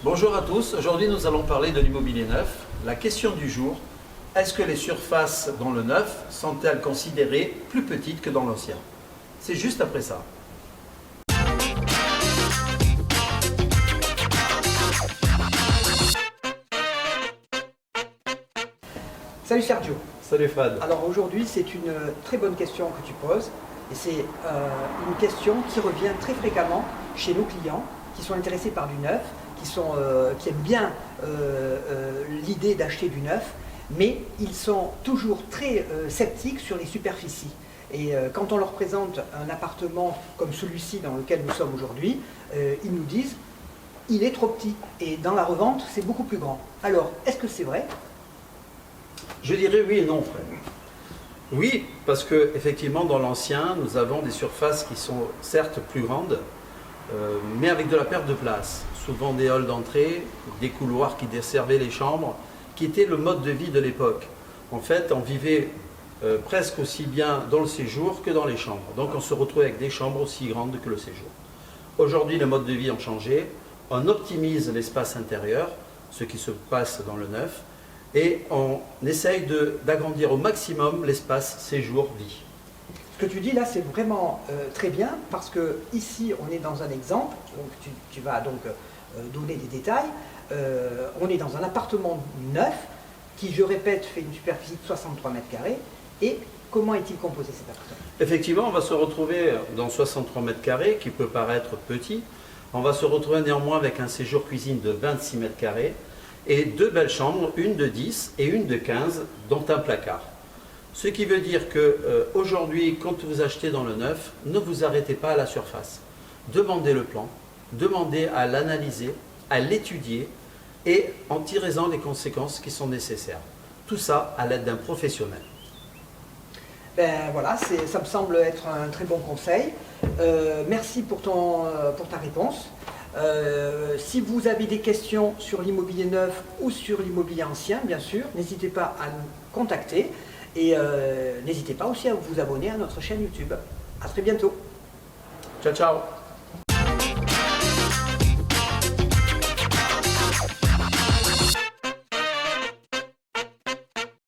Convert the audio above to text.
Bonjour à tous, aujourd'hui nous allons parler de l'immobilier neuf. La question du jour, est-ce que les surfaces dans le neuf sont-elles considérées plus petites que dans l'ancien? C'est juste après ça. Salut Sergio. Salut Fred. Alors aujourd'hui c'est une très bonne question que tu poses et c'est une question qui revient très fréquemment chez nos clients qui sont intéressés par du neuf, qui aiment bien l'idée d'acheter du neuf, mais ils sont toujours très sceptiques sur les superficies. Et quand on leur présente un appartement comme celui-ci dans lequel nous sommes aujourd'hui, ils nous disent il est trop petit et dans la revente c'est beaucoup plus grand. Alors est-ce que c'est vrai ? Je dirais oui et non, Fred. Oui, parce que effectivement dans l'ancien, nous avons des surfaces qui sont certes plus grandes, mais avec de la perte de place. Souvent des halls d'entrée, des couloirs qui desservaient les chambres, qui était le mode de vie de l'époque. En fait, on vivait presque aussi bien dans le séjour que dans les chambres. Donc on se retrouvait avec des chambres aussi grandes que le séjour. Aujourd'hui, les modes de vie ont changé. On optimise l'espace intérieur, ce qui se passe dans le neuf, et on essaye d'agrandir au maximum l'espace séjour-vie. Ce que tu dis là, c'est vraiment très bien parce que ici, on est dans un exemple, donc tu vas donc donner des détails. On est dans un appartement neuf qui, je répète, fait une superficie de 63 mètres carrés. Et comment est-il composé cet appartement? Effectivement, on va se retrouver dans 63 mètres carrés, qui peut paraître petit. On va se retrouver néanmoins avec un séjour cuisine de 26 mètres carrés et deux belles chambres, une de 10 et une de 15, dont un placard. Ce qui veut dire qu'aujourd'hui, quand vous achetez dans le neuf, ne vous arrêtez pas à la surface. Demandez le plan, demandez à l'analyser, à l'étudier et en tirez-en les conséquences qui sont nécessaires. Tout ça à l'aide d'un professionnel. Ben voilà, ça me semble être un très bon conseil. Merci pour ta réponse. Si vous avez des questions sur l'immobilier neuf ou sur l'immobilier ancien, bien sûr, n'hésitez pas à nous contacter et n'hésitez pas aussi à vous abonner à notre chaîne YouTube. À très bientôt. Ciao, ciao.